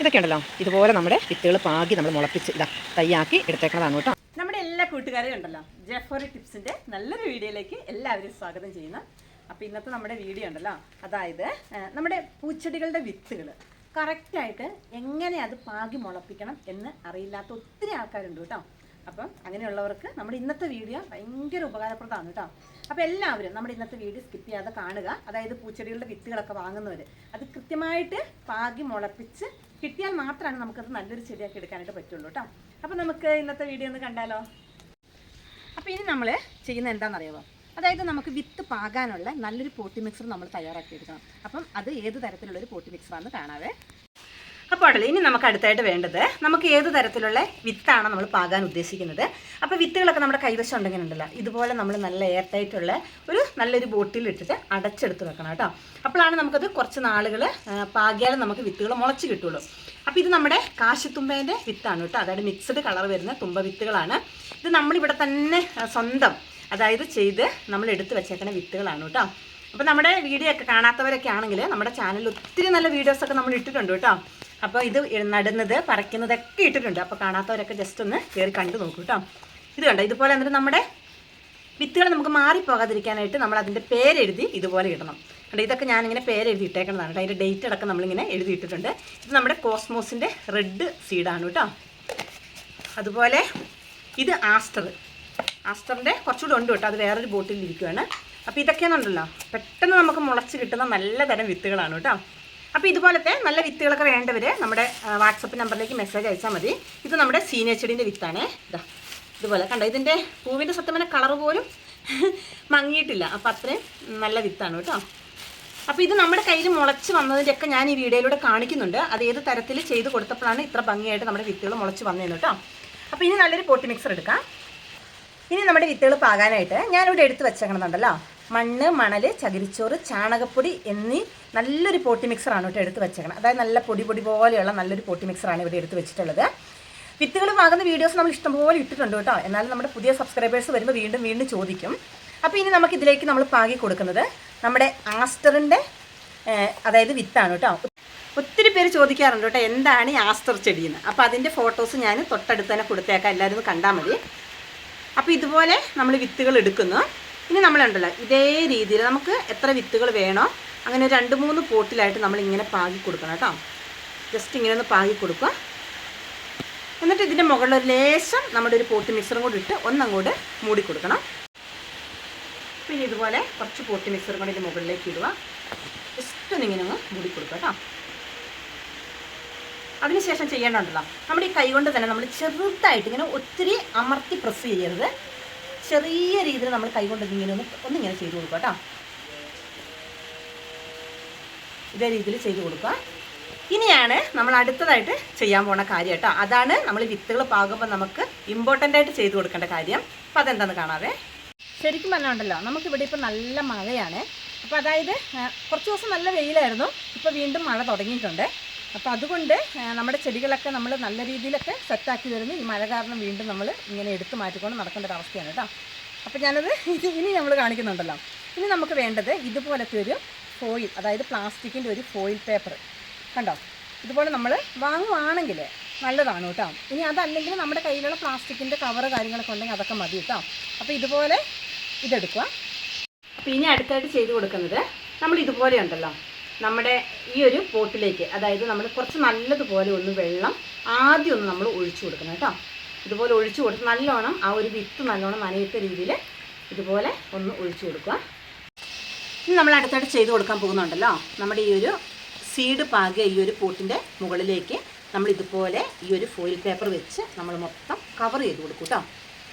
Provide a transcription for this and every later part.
ഇതൊക്കെ ഉണ്ടല്ലോ ഇതുപോലെ നമ്മുടെ വിത്തുകൾ പാകി നമ്മൾ മുളപ്പിച്ച് ഇതാ തയ്യാക്കി എടുത്തേക്കുന്നതാണ് കേട്ടോ. നമ്മുടെ എല്ലാ കൂട്ടുകാരെയും ഉണ്ടല്ലോ ജെഫോറി ടിപ്സിൻ്റെ നല്ലൊരു വീഡിയോയിലേക്ക് എല്ലാവരും സ്വാഗതം ചെയ്യുന്നു. അപ്പോൾ ഇന്നത്തെ നമ്മുടെ വീഡിയോ ഉണ്ടല്ലോ, അതായത് നമ്മുടെ പൂച്ചെടികളുടെ വിത്തുകൾ കറക്റ്റായിട്ട് എങ്ങനെ അത് പാകി മുളപ്പിക്കണം എന്ന് അറിയില്ലാത്ത ഒത്തിരി ആൾക്കാരുണ്ട് കേട്ടോ. അപ്പം അങ്ങനെയുള്ളവർക്ക് നമ്മുടെ ഇന്നത്തെ വീഡിയോ ഭയങ്കര ഉപകാരപ്രദമാണ് കേട്ടോ. അപ്പോൾ എല്ലാവരും നമ്മുടെ ഇന്നത്തെ വീഡിയോ സ്കിപ്പ് ചെയ്യാതെ കാണുക. അതായത് പൂച്ചെടികളുടെ വിത്തുകളൊക്കെ വാങ്ങുന്നവർ അത് കൃത്യമായിട്ട് പാകി മുളപ്പിച്ച് കിട്ടിയാൽ മാത്രമാണ് നമുക്കത് നല്ലൊരു ചെടിയാക്കി എടുക്കാനായിട്ട് പറ്റുള്ളൂ കേട്ടോ. അപ്പോൾ നമുക്ക് ഇന്നത്തെ വീഡിയോ ഒന്ന് കണ്ടാലോ. അപ്പോൾ ഇനി നമ്മൾ ചെയ്യുന്നത് എന്താണെന്നറിയാമോ, അതായത് നമുക്ക് വിത്ത് പാകാനുള്ള നല്ലൊരു പോട്ടി മിക്സർ നമ്മൾ തയ്യാറാക്കി എടുക്കണം. അപ്പം അത് ഏത് തരത്തിലുള്ളൊരു പോട്ടി മിക്സറാണെന്ന് കാണാവേ. അപ്പോൾ അടല്ലേ ഇനി നമുക്ക് അടുത്തായിട്ട് വേണ്ടത് നമുക്ക് ഏത് തരത്തിലുള്ള വിത്താണ് നമ്മൾ പാകാൻ ഉദ്ദേശിക്കുന്നത്. അപ്പോൾ വിത്തുകളൊക്കെ നമ്മുടെ കൈവശം ഉണ്ടെങ്കിൽ ഉണ്ടല്ലോ ഇതുപോലെ നമ്മൾ നല്ല എയർ ടൈറ്റുള്ള നല്ലൊരു ബോട്ടിൽ ഇട്ടിട്ട് അടച്ചെടുത്ത് വെക്കണം കേട്ടോ. അപ്പോഴാണ് നമുക്കത് കുറച്ച് നാളുകൾ പാകിയാലും നമുക്ക് വിത്തുകൾ മുളച്ച് കിട്ടുള്ളൂ. അപ്പോൾ ഇത് നമ്മുടെ കാശിത്തുമ്പേൻ്റെ വിത്താണ് കേട്ടോ. അതായത് മിക്സ്ഡ് കളർ വരുന്ന തുമ്പ വിത്തുകളാണ്. ഇത് നമ്മളിവിടെ തന്നെ സ്വന്തം അതായത് ചെയ്ത് നമ്മൾ എടുത്ത് വെച്ചേക്കുന്ന വിത്തുകളാണ് കേട്ടോ. അപ്പോൾ നമ്മുടെ വീഡിയോ ഒക്കെ കാണാത്തവരൊക്കെ ആണെങ്കിൽ നമ്മുടെ ചാനലിൽ ഒത്തിരി നല്ല വീഡിയോസൊക്കെ നമ്മൾ ഇട്ടിട്ടുണ്ട് കേട്ടോ. അപ്പോൾ ഇത് നടുന്നത് പറിക്കുന്നതൊക്കെ ഇട്ടിട്ടുണ്ട്. അപ്പോൾ കാണാത്തവരൊക്കെ ജസ്റ്റ് ഒന്ന് കയറി കണ്ടു നോക്കൂ കേട്ടോ. ഇത് കണ്ടോ, ഇതുപോലെ എന്നിട്ട് നമ്മുടെ വിത്തുകൾ നമുക്ക് മാറിപ്പോകാതിരിക്കാനായിട്ട് നമ്മൾ അതിൻ്റെ പേരെഴുതി ഇതുപോലെ ഇടണം. കണ്ടോ, ഇതൊക്കെ ഞാനിങ്ങനെ പേരെഴുതി ഇട്ടേക്കുന്നതാണ് കേട്ടോ. അതിൻ്റെ ഡേറ്റ് അടക്കം നമ്മളിങ്ങനെ എഴുതിയിട്ടിട്ടുണ്ട്. ഇത് നമ്മുടെ കോസ്മോസിൻ്റെ റെഡ് സീഡാണ് കേട്ടോ. അതുപോലെ ഇത് ആസ്റ്ററിൻ്റെ കുറച്ചുകൂടി ഉണ്ട് കേട്ടോ. അത് വേറൊരു ബോട്ടിൽ ഇരിക്കുകയാണ്. അപ്പോൾ ഇതൊക്കെയാണെന്നുണ്ടല്ലോ പെട്ടെന്ന് നമുക്ക് മുളച്ച് കിട്ടുന്ന നല്ല തരം വിത്തുകളാണ് കേട്ടോ. അപ്പോൾ ഇതുപോലത്തെ നല്ല വിത്തുകളൊക്കെ വേണ്ടവർ നമ്മുടെ വാട്സപ്പ് നമ്പറിലേക്ക് മെസ്സേജ് അയച്ചാൽ മതി. ഇത് നമ്മുടെ സീനിയർ ചെടീൻ്റെ വിത്താണേ. ഇതുപോലെ കണ്ടോ, ഇതിൻ്റെ പൂവിൻ്റെ സത്യമായ കളർ പോലും മങ്ങിയിട്ടില്ല. അപ്പോൾ അത്രയും നല്ല വിത്താണ് കേട്ടോ. അപ്പോൾ ഇത് നമ്മുടെ കയ്യിൽ മുളച്ച് വന്നതിൻ്റെയൊക്കെ ഞാൻ ഈ വീഡിയോയിലൂടെ കാണിക്കുന്നുണ്ട്. അത് ഏത് തരത്തിൽ ചെയ്ത് കൊടുത്തപ്പോഴാണ് ഇത്ര ഭംഗിയായിട്ട് നമ്മുടെ വിത്തുകൾ മുളച്ച് വന്നതെന്ന് കേട്ടോ. അപ്പോൾ ഇനി നല്ലൊരു പോട്ടി മിക്സർ എടുക്കാം. ഇനി നമ്മുടെ വിത്തുകൾ പാകാനായിട്ട് ഞാനിവിടെ എടുത്ത് വെച്ചേക്കണമെന്നുണ്ടല്ലോ മണ്ണ്, മണൽ, ചകിരിച്ചോറ്, ചാണകപ്പൊടി എന്നീ നല്ലൊരു പോട്ടി മിക്സറാണ് കേട്ടോ എടുത്ത് വെച്ചേക്കണം. അതായത് നല്ല പൊടി പോലെയുള്ള നല്ലൊരു പോട്ടി മിക്സറാണ് ഇവിടെ എടുത്ത് വെച്ചിട്ടുള്ളത്. വിത്തുകൾ പാകുന്ന വീഡിയോസ് നമ്മൾ ഇഷ്ടംപോലെ ഇട്ടിട്ടുണ്ട് കേട്ടോ. എന്നാലും നമ്മുടെ പുതിയ സബ്സ്ക്രൈബേഴ്സ് വരുമ്പോൾ വീണ്ടും ചോദിക്കും. അപ്പോൾ ഇനി നമുക്ക് ഇതിലേക്ക് നമ്മൾ പാകി കൊടുക്കുന്നത് നമ്മുടെ ആസ്റ്ററിൻ്റെ അതായത് വിത്താണ് കേട്ടോ. ഒത്തിരി പേര് ചോദിക്കാറുണ്ട് കേട്ടോ എന്താണ് ഈ ആസ്റ്റർ ചെടിയെന്ന്. അപ്പോൾ അതിൻ്റെ ഫോട്ടോസ് ഞാൻ തൊട്ടടുത്ത് തന്നെ കൊടുത്തേക്കാം, എല്ലാവരും ഒന്ന് കണ്ടാൽ മതി. അപ്പോൾ ഇതുപോലെ നമ്മൾ വിത്തുകൾ എടുക്കുന്നു. ഇനി നമ്മളുണ്ടല്ലോ ഇതേ രീതിയിൽ നമുക്ക് എത്ര വിത്തുകൾ വേണോ അങ്ങനെ 2-3 പോട്ടിലായിട്ട് നമ്മളിങ്ങനെ പാകി കൊടുക്കണം കേട്ടോ. ജസ്റ്റ് ഇങ്ങനെ ഒന്ന് പാകി കൊടുക്കുക. എന്നിട്ട് ഇതിൻ്റെ മുകളിൽ ഒരു ലേശം നമ്മുടെ ഒരു പോട്ടി മിക്സറും കൂടി ഇട്ട് ഒന്നങ്ങോട്ട് മൂടി കൊടുക്കണം. പിന്നെ ഇതുപോലെ കുറച്ച് പോട്ടി മിക്സറും കൂടി ഇതിൻ്റെ മുകളിലേക്ക് ഇടുക. ജസ്റ്റ് ഒന്നിങ്ങനെ ഒന്ന് മൂടി കൊടുക്കുക കേട്ടോ. അതിനുശേഷം ചെയ്യേണ്ടതുണ്ടല്ലോ നമ്മുടെ ഈ കൈ കൊണ്ട് തന്നെ നമ്മൾ ചെറുതായിട്ട് ഇങ്ങനെ ഒത്തിരി അമർത്തി പ്രസ് ചെയ്യരുത്. ചെറിയ രീതിയിൽ നമ്മൾ കൈ കൊണ്ട് ഇങ്ങനെ ഒന്നിങ്ങനെ ചെയ്ത് കൊടുക്കുക കേട്ടോ. ഇതേ രീതിയിൽ ചെയ്ത് കൊടുക്കുക. ഇനിയാണ് നമ്മൾ അടുത്തതായിട്ട് ചെയ്യാൻ പോണ കാര്യം കേട്ടോ. അതാണ് നമ്മൾ വിത്തുകൾ പാകുമ്പോൾ നമുക്ക് ഇമ്പോർട്ടൻ്റ് ആയിട്ട് ചെയ്ത് കൊടുക്കേണ്ട കാര്യം. അപ്പോൾ അതെന്താണെന്ന് കാണാവേ. ശരിക്കും പറഞ്ഞുണ്ടല്ലോ നമുക്കിവിടെ ഇപ്പോൾ നല്ല മഴയാണ്. അപ്പോൾ അതായത് കുറച്ച് ദിവസം നല്ല വെയിലായിരുന്നു, ഇപ്പോൾ വീണ്ടും മഴ തുടങ്ങിയിട്ടുണ്ട്. അപ്പോൾ അതുകൊണ്ട് നമ്മുടെ ചെടികളൊക്കെ നമ്മൾ നല്ല രീതിയിലൊക്കെ സെറ്റാക്കി വരുന്നു. ഈ മഴ കാരണം വീണ്ടും നമ്മൾ ഇങ്ങനെ എടുത്ത് മാറ്റിക്കൊണ്ട് നടക്കേണ്ട ഒരു അവസ്ഥയാണ് കേട്ടോ. അപ്പോൾ ഞാനത് ഇനി നമ്മൾ കാണിക്കുന്നുണ്ടല്ലോ. ഇനി നമുക്ക് വേണ്ടത് ഇതുപോലത്തെ ഒരു ഫോയിൽ, അതായത് പ്ലാസ്റ്റിക്കിൻ്റെ ഒരു ഫോയിൽ പേപ്പർ കണ്ടോ. ഇതുപോലെ നമ്മൾ വാങ്ങുവാണെങ്കിൽ നല്ലതാണ് കേട്ടോ. ഇനി അതല്ലെങ്കിൽ നമ്മുടെ കയ്യിലുള്ള പ്ലാസ്റ്റിക്കിൻ്റെ കവറ് കാര്യങ്ങളൊക്കെ ഉണ്ടെങ്കിൽ അതൊക്കെ മതി കേട്ടോ. അപ്പോൾ ഇതുപോലെ ഇതെടുക്കുക. അപ്പോൾ ഇനി അടുത്തായിട്ട് ചെയ്ത് കൊടുക്കുന്നത് നമ്മൾ ഇതുപോലെ ഉണ്ടല്ലോ നമ്മുടെ ഈ ഒരു പോട്ടിലേക്ക്, അതായത് നമ്മൾ കുറച്ച് നല്ലതുപോലെ ഒന്ന് വെള്ളം ആദ്യം ഒന്ന് നമ്മൾ ഒഴിച്ചു കൊടുക്കണം കേട്ടോ. ഇതുപോലെ ഒഴിച്ചു കൊടുത്ത് നല്ലോണം ആ ഒരു വിത്ത് നല്ലോണം നനയത്ത രീതിയിൽ ഇതുപോലെ ഒന്ന് ഒഴിച്ചു കൊടുക്കുക. ഇനി നമ്മൾ അടുത്തായിട്ട് ചെയ്ത് കൊടുക്കാൻ പോകുന്നുണ്ടല്ലോ നമ്മുടെ ഈ ഒരു സീഡ് പാകിയ ഈ ഒരു പോട്ടിൻ്റെ മുകളിലേക്ക് നമ്മൾ ഇതുപോലെ ഈ ഒരു ഫോയിൽ പേപ്പർ വെച്ച് നമ്മൾ മൊത്തം കവർ ചെയ്ത് കൊടുക്കും കേട്ടോ.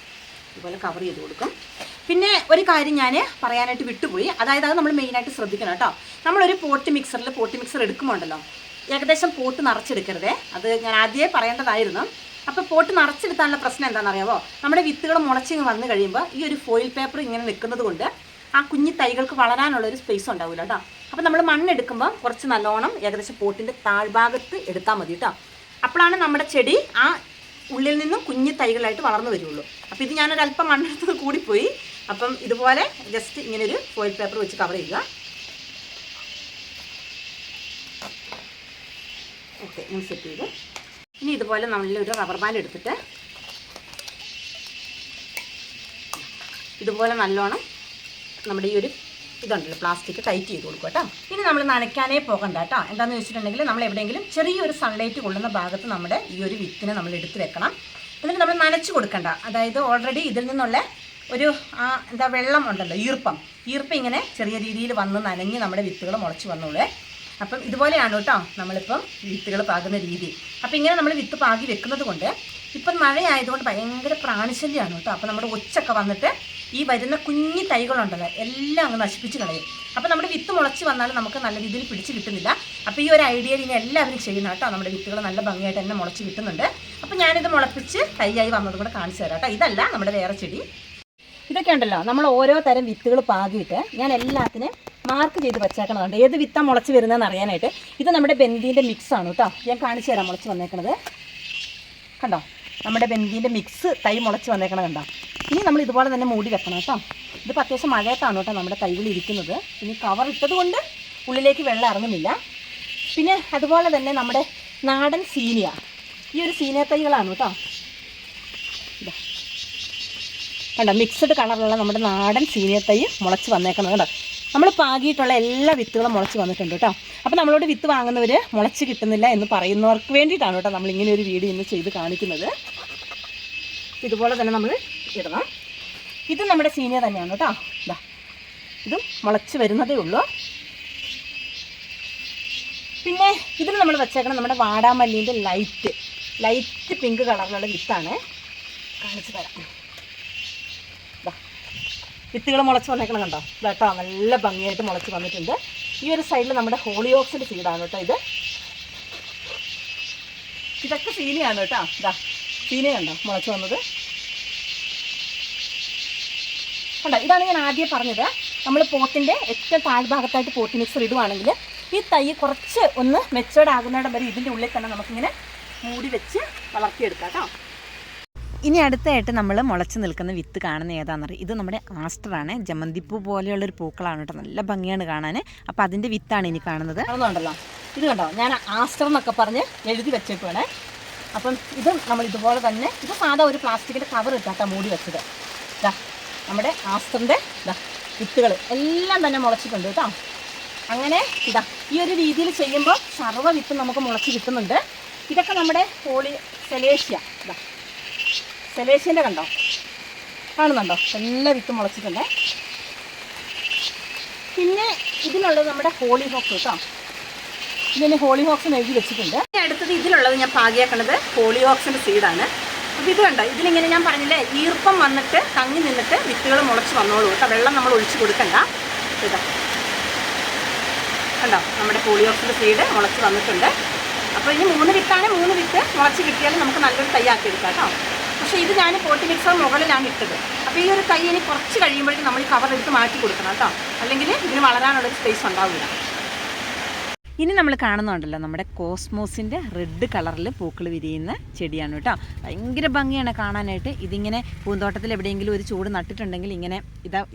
ഇതുപോലെ കവർ ചെയ്ത് കൊടുക്കും. പിന്നെ ഒരു കാര്യം ഞാൻ പറയാനായിട്ട് വിട്ടുപോയി, അതായത് അത് നമ്മൾ മെയിനായിട്ട് ശ്രദ്ധിക്കണം കേട്ടോ. നമ്മളൊരു പോട്ടി മിക്സർ എടുക്കുമ്പോൾ ഉണ്ടല്ലോ ഏകദേശം പോട്ട് നിറച്ചെടുക്കരുതേ. അത് ഞാൻ ആദ്യമേ പറയേണ്ടതായിരുന്നു. അപ്പോൾ പോട്ട് നിറച്ചെടുത്താനുള്ള പ്രശ്നം എന്താണെന്നറിയാമോ, നമ്മുടെ വിത്തുകൾ മുളച്ചിങ്ങ് വന്നു കഴിയുമ്പോൾ ഈ ഒരു ഫോയിൽ പേപ്പർ ഇങ്ങനെ നിൽക്കുന്നത് കൊണ്ട് ആ കുഞ്ഞി തൈകൾക്ക് വളരാനുള്ളൊരു സ്പേസ് ഉണ്ടാവില്ല കേട്ടോ. അപ്പോൾ നമ്മൾ മണ്ണെടുക്കുമ്പോൾ കുറച്ച് നല്ലോണം ഏകദേശം പോട്ടിൻ്റെ താഴ്ഭാഗത്ത് എടുത്താൽ മതി കേട്ടോ. അപ്പോഴാണ് നമ്മുടെ ചെടി ആ ഉള്ളിൽ നിന്നും കുഞ്ഞി തൈകളായിട്ട് വളർന്നു വരുള്ളൂ. അപ്പോൾ ഇത് ഞാനൊരല്പം മണ്ണെടുത്തത് കൂടിപ്പോയി. അപ്പം ഇതുപോലെ ജസ്റ്റ് ഇങ്ങനൊരു ഫോയിൽ പേപ്പർ വെച്ച് കവർ ചെയ്യുക. ഓക്കെ, ഞാൻ സെറ്റ് ചെയ്തു. ഇനി ഇതുപോലെ നല്ലൊരു റബ്ബർ ബാൻഡ് എടുത്തിട്ട് ഇതുപോലെ നല്ലോണം നമ്മുടെ ഈ ഒരു ഇതുണ്ടല്ലോ പ്ലാസ്റ്റിക് ടൈറ്റ് ചെയ്ത് കൊടുക്കുക കേട്ടോ. ഇനി നമ്മൾ നനയ്ക്കാനേ പോകണ്ട കേട്ടോ. എന്താണെന്ന് വെച്ചിട്ടുണ്ടെങ്കിൽ നമ്മൾ എവിടെയെങ്കിലും ചെറിയൊരു സൺലൈറ്റ് കൊള്ളുന്ന ഭാഗത്ത് നമ്മുടെ ഈ ഒരു വിത്തിനെ നമ്മൾ എടുത്ത് വെക്കണം. എന്നിട്ട് നമ്മൾ നനച്ച് കൊടുക്കണ്ട. അതായത് ഓൾറെഡി ഇതിൽ നിന്നുള്ള ഒരു വെള്ളം ഉണ്ടല്ലോ, ഈർപ്പം ഇങ്ങനെ ചെറിയ രീതിയിൽ വന്ന് നനഞ്ഞ് നമ്മുടെ വിത്തുകൾ മുളച്ച് വന്നോളൂ. അപ്പം ഇതുപോലെയാണ് കേട്ടോ നമ്മളിപ്പം വിത്തുകൾ പാകുന്ന രീതി. അപ്പം ഇങ്ങനെ നമ്മൾ വിത്ത് പാകി വെക്കുന്നത് കൊണ്ട് ഇപ്പം മഴയായതുകൊണ്ട് ഭയങ്കര പ്രാണിശല്യമാണ് കേട്ടോ. അപ്പം നമ്മുടെ ഒച്ചൊക്കെ വന്നിട്ട് ഈ വരുന്ന കുഞ്ഞി തൈകളുണ്ടല്ലോ എല്ലാം അങ്ങ് നശിപ്പിച്ച് കളയും. അപ്പോൾ നമ്മുടെ വിത്ത് മുളച്ച് വന്നാലും നമുക്ക് നല്ല രീതിയിൽ പിടിച്ച് കിട്ടുന്നില്ല. അപ്പോൾ ഈ ഒരു ഐഡിയയിൽ ഇനി എല്ലാവരും ചെയ്യണം കേട്ടോ. നമ്മുടെ വിത്തുകൾ നല്ല ഭംഗിയായിട്ട് തന്നെ മുളച്ച് കിട്ടുന്നുണ്ട്. അപ്പോൾ ഞാനിത് മുളപ്പിച്ച് തൈയായി വന്നത് കൂടെ കാണിച്ചു തരാം കേട്ടോ. ഇതല്ല നമ്മുടെ വേറെ ചെടി. ഇതൊക്കെ ഉണ്ടല്ലോ നമ്മൾ ഓരോ തരം വിത്തുകൾ പാകിയിട്ട് ഞാൻ എല്ലാത്തിനും മാർക്ക് ചെയ്ത് വെച്ചേക്കണതുണ്ട്, ഏത് വിത്താണ് മുളച്ച് വരുന്നതെന്ന് അറിയാനായിട്ട്. ഇത് നമ്മുടെ ബന്ദീൻ്റെ മിക്സാണ് കേട്ടോ. ഞാൻ കാണിച്ചു തരാം മുളച്ച് വന്നേക്കണത്. കണ്ടോ, നമ്മുടെ ബന്ദീൻ്റെ മിക്സ് തൈ മുളച്ച് വന്നേക്കണത് കണ്ടോ. ഇനി നമ്മൾ ഇതുപോലെ തന്നെ മൂടി വെക്കണം കേട്ടോ. ഇതിപ്പോൾ അത്യാവശ്യം മഴയത്താണ് കേട്ടോ നമ്മുടെ തൈകൾ ഇരിക്കുന്നത്. ഇനി കവർ ഇട്ടത് കൊണ്ട് ഉള്ളിലേക്ക് വെള്ളം ഇറങ്ങുന്നില്ല. പിന്നെ അതുപോലെ തന്നെ നമ്മുടെ നാടൻ സീനിയ, ഈ ഒരു സീനിയ തൈകളാണ് കേട്ടോ. ഇതാ കണ്ടോ, മിക്സഡ് കളറിലുള്ള നമ്മുടെ നാടൻ സീനിയ തൈ മുളച്ച് വന്നേക്കുന്നത് കേട്ടോ. നമ്മൾ പാകിയിട്ടുള്ള എല്ലാ വിത്തുകളും മുളച്ച് വന്നിട്ടുണ്ട് കേട്ടോ. അപ്പോൾ നമ്മളോട് വിത്ത് വാങ്ങുന്നവർ മുളച്ച് കിട്ടുന്നില്ല എന്ന് പറയുന്നവർക്ക് വേണ്ടിയിട്ടാണ് കേട്ടോ നമ്മളിങ്ങനെ ഒരു വീഡിയോ ഇന്ന് ചെയ്ത് കാണിക്കുന്നത്. ഇതുപോലെ തന്നെ നമ്മൾ ഇടണം. ഇത് നമ്മുടെ സീനിയർ തന്നെയാണ് കേട്ടോ. ഇതാ ഇതും മുളച്ച് വരുന്നതേ ഉള്ളൂ. പിന്നെ ഇതിൽ നമ്മൾ വെച്ചേക്കണം നമ്മുടെ വാടാമല്ലീൻ്റെ ലൈറ്റ് പിങ്ക് കളറിലുള്ള വിത്താണ്. കാണിച്ചു തരാം. വിത്തുകൾ മുളച്ച് വന്നേക്കണം കണ്ടോ. ഇതാട്ടോ നല്ല ഭംഗിയായിട്ട് മുളച്ച് വന്നിട്ടുണ്ട്. ഈ ഒരു സൈഡിൽ നമ്മുടെ ഹോളിയോക്സിൻ്റെ സീഡാണ് കേട്ടോ. ഇതൊക്കെ സീനിയാണ് കേട്ടോ. ഇതാ സീനിയ കണ്ടോ മുളച്ച് വന്നത് കണ്ടോ. ഇതാണ് ഞാൻ ആദ്യം പറഞ്ഞത്. നമ്മൾ പോട്ടിൻ്റെ ഏറ്റവും താഴ്ഭാഗത്തായിട്ട് പോട്ട് മിക്സർ ഇടുവാണെങ്കിൽ ഈ തൈ കുറച്ച് ഒന്ന് മെച്ചേർഡ് ആകുന്നിടം വരെ ഇതിൻ്റെ ഉള്ളിൽ തന്നെ നമുക്കിങ്ങനെ മൂടി വെച്ച് വളർത്തിയെടുക്കാം കേട്ടോ. ഇനി അടുത്തായിട്ട് നമ്മൾ മുളച്ച് നിൽക്കുന്ന വിത്ത് കാണുന്ന ഏതാണെന്നറിയാം. ഇത് നമ്മുടെ ആസ്റ്ററാണ്. ജമന്തിപ്പൂ പോലെയുള്ളൊരു പൂക്കളാണ് കേട്ടോ. നല്ല ഭംഗിയാണ് കാണാൻ. അപ്പോൾ അതിൻ്റെ വിത്താണ് ഇനി കാണുന്നത്. കാണുന്നുണ്ടല്ലോ, ഇത് കണ്ടോ, ഞാൻ ആസ്റ്റർ എന്നൊക്കെ പറഞ്ഞ് എഴുതി വെച്ചേക്കുവാണ്. അപ്പം ഇത് നമ്മൾ ഇതുപോലെ തന്നെ, ഇത് സാധാ ഒരു പ്ലാസ്റ്റിക്കിൻ്റെ കവർ ഇട്ടാട്ടോ മൂടി വെച്ചത്. ഇതാ നമ്മുടെ ആസ്റ്ററിൻ്റെ വിത്തുകൾ എല്ലാം തന്നെ മുളച്ചിട്ടുണ്ട് കേട്ടോ. അങ്ങനെ ഇതാ ഈ ഒരു രീതിയിൽ ചെയ്യുമ്പോൾ സർവ്വ വിത്ത് നമുക്ക് മുളച്ച് കിട്ടുന്നുണ്ട്. ഇതൊക്കെ നമ്മുടെ സെലേഷ്യൻ്റെ കണ്ടോ, കാണുന്നുണ്ടോ, എല്ലാ വിത്തും മുളച്ചിട്ടുണ്ട്. പിന്നെ ഇതിലുള്ളത് നമ്മുടെ ഹോളിഹോക്സ് കേട്ടോ. ഇതിന് ഹോളിഹോക്സ് എഴുതി വെച്ചിട്ടുണ്ട്. അടുത്തത് ഇതിലുള്ളത് ഞാൻ പാകിയാക്കണത് ഹോളിഹോക്സിൻ്റെ സീഡാണ്. അപ്പോൾ ഇത് കണ്ടോ, ഇതിലിങ്ങനെ ഞാൻ പറഞ്ഞില്ലേ ഈർപ്പം വന്നിട്ട് തങ്ങി നിന്നിട്ട് വിത്തുകൾ മുളച്ച് വന്നോളൂ കേട്ടോ. വെള്ളം നമ്മൾ ഒഴിച്ച് കൊടുക്കണ്ട. ഇതാ കണ്ടോ നമ്മുടെ ഹോളിഹോക്സിൻ്റെ സീഡ് മുളച്ച് വന്നിട്ടുണ്ട്. അപ്പോൾ ഇനി 3 വിത്താണ്, 3 വിത്ത് മുളച്ച് കിട്ടിയാലും നമുക്ക് നല്ലൊരു തൈ ആക്കി എടുക്കാം കേട്ടോ. പക്ഷേ ഇത് ഞാൻ പോട്ടി മിക്സർ മുകളിലാണ് ഇട്ടത്. അപ്പോൾ ഈ ഒരു തൈ ഇനി കുറച്ച് കഴിയുമ്പോഴേക്കും നമ്മൾ ഈ കവർ എടുത്ത് മാറ്റി കൊടുക്കണം കേട്ടോ. അല്ലെങ്കിൽ ഇതിന് വളരാനുള്ളൊരു സ്പേസ് ഉണ്ടാവില്ല. ഇനി നമ്മൾ കാണുന്നുണ്ടല്ലോ നമ്മുടെ കോസ്മോസിൻ്റെ റെഡ് കളറിൽ പൂക്കൾ വിരിയുന്ന ചെടിയാണ് കേട്ടോ. ഭയങ്കര ഭംഗിയാണ് കാണാനായിട്ട്. ഇതിങ്ങനെ പൂന്തോട്ടത്തിൽ എവിടെയെങ്കിലും ഒരു ചൂട് നട്ടിട്ടുണ്ടെങ്കിൽ ഇങ്ങനെ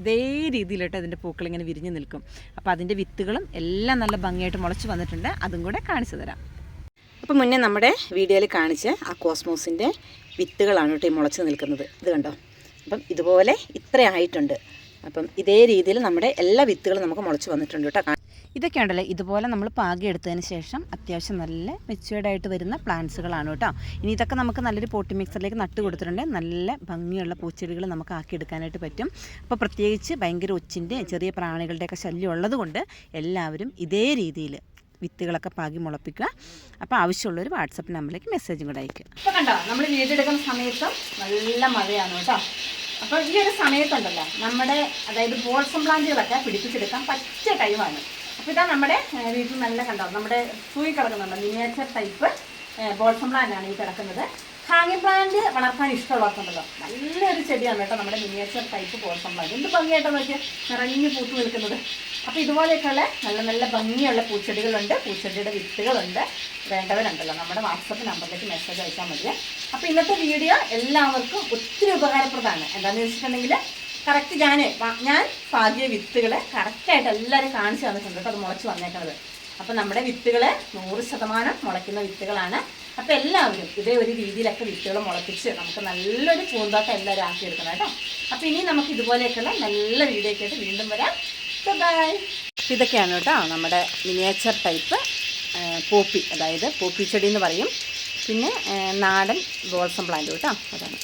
ഇതേ രീതിയിലിട്ട് അതിൻ്റെ പൂക്കൾ ഇങ്ങനെ വിരിഞ്ഞ് നിൽക്കും. അപ്പോൾ അതിൻ്റെ വിത്തുകളും എല്ലാം നല്ല ഭംഗിയായിട്ട് മുളച്ച് വന്നിട്ടുണ്ട്. അതും കൂടെ കാണിച്ചു തരാം. അപ്പോൾ മുന്നേ നമ്മുടെ വീഡിയോയിൽ കാണിച്ച ആ കോസ്മോസിൻ്റെ വിത്തുകളാണ് കേട്ടോ ഈ മുളച്ച് നിൽക്കുന്നത്. ഇത് കണ്ടോ. അപ്പം ഇതുപോലെ ഇത്ര ആയിട്ടുണ്ട്. അപ്പം ഇതേ രീതിയിൽ നമ്മുടെ എല്ലാ വിത്തുകളും നമുക്ക് മുളച്ച് വന്നിട്ടുണ്ട് കേട്ടോ. ഇതൊക്കെ ഉണ്ടല്ലോ ഇതുപോലെ നമ്മൾ പാകിയെടുത്തതിന് ശേഷം അത്യാവശ്യം നല്ല മെച്യൂർഡായിട്ട് വരുന്ന പ്ലാന്റ്സുകളാണ് കേട്ടോ. ഇനി ഇതൊക്കെ നമുക്ക് നല്ലൊരു പോട്ടി മിക്സറിലേക്ക് നട്ട് കൊടുത്തിട്ടുണ്ട്. നല്ല ഭംഗിയുള്ള പൂച്ചെടികൾ നമുക്ക് ആക്കിയെടുക്കാനായിട്ട് പറ്റും. അപ്പോൾ പ്രത്യേകിച്ച് ഭയങ്കര ഒച്ചിൻ്റെ ചെറിയ പ്രാണികളുടെയൊക്കെ ശല്യം ഉള്ളതുകൊണ്ട് എല്ലാവരും ഇതേ രീതിയിൽ വിത്തുകളൊക്കെ പാകി മുളപ്പിക്കുക. അപ്പോൾ ആവശ്യമുള്ളൊരു വാട്സപ്പ് നമ്പറിലേക്ക് മെസ്സേജും കൂടെ അയക്കുക. അപ്പോൾ കണ്ടോ നമ്മൾ വീടെടുക്കുന്ന സമയത്ത് നല്ല മഴയാണ് കേട്ടോ. അപ്പോൾ ഈ ഒരു സമയത്തുണ്ടല്ലോ നമ്മുടെ അതായത് ബോൾസം പ്ലാന്റുകളൊക്കെ പിടിപ്പിച്ചെടുക്കാൻ പറ്റിയ ടൈമാണ്. അപ്പോൾ ഇതാ നമ്മുടെ വീട്ടിൽ നല്ല കണ്ടോ നമ്മുടെ തൂയി കിടക്കുന്നുണ്ട് മിനിയേച്ചർ ടൈപ്പ് ബോൾസം പ്ലാന്റാണ് ഈ കിടക്കുന്നത്. ഹാങ്ങിങ് പ്ലാന്റ് വളർത്താൻ ഇഷ്ടമുള്ളവർക്കുണ്ടല്ലോ നല്ലൊരു ചെടിയാണ് കേട്ടോ നമ്മുടെ മിനിയേച്ചർ ടൈപ്പ് ബോൾസം പ്ലാന്റ്. എന്ത് ഭംഗിയായിട്ടോ നോക്കിയാൽ നിറഞ്ഞ് പൂത്ത് നിൽക്കുന്നത്. അപ്പോൾ ഇതുപോലെയൊക്കെയുള്ള നല്ല നല്ല ഭംഗിയുള്ള പൂച്ചെടികളുണ്ട്, പൂച്ചെടിയുടെ വിത്തുകളുണ്ട്. വേണ്ടവരുണ്ടല്ലോ നമ്മുടെ വാട്സപ്പ് നമ്പറിലേക്ക് മെസ്സേജ് അയച്ചാൽ മതി. അപ്പോൾ ഇന്നത്തെ വീഡിയോ എല്ലാവർക്കും ഒത്തിരി ഉപകാരപ്രദമാണ്. എന്താണെന്ന് വെച്ചിട്ടുണ്ടെങ്കിൽ കറക്റ്റ് ഞാൻ പാകിയ വിത്തുകൾ കറക്റ്റായിട്ട് എല്ലാവരും കാണിച്ചു തന്നിട്ടുണ്ട് കേട്ടോ. അത് മുളച്ച് വന്നേക്കുന്നത് അപ്പം നമ്മുടെ വിത്തുകൾ 100% മുളയ്ക്കുന്ന വിത്തുകളാണ്. അപ്പം എല്ലാവരും ഇതേ ഒരു രീതിയിലൊക്കെ വിത്തുകൾ മുളപ്പിച്ച് നമുക്ക് നല്ലൊരു പൂന്തോട്ടം എല്ലാവരും ആക്കിയെടുക്കണം കേട്ടോ. അപ്പം ഇനി നമുക്ക് ഇതുപോലെയൊക്കെയുള്ള നല്ല വീഡിയോ ഒക്കെ ആയിട്ട് വീണ്ടും വരാം. ബൈ. ഇതൊക്കെയാണ് കേട്ടോ നമ്മുടെ മിനിയേച്ചർ ടൈപ്പ് പോപ്പി, അതായത് പോപ്പി ചെടി എന്ന് പറയും. പിന്നെ നാടൻ ബോൾസം പ്ലാന്റ് കേട്ടോ, അതാണ്.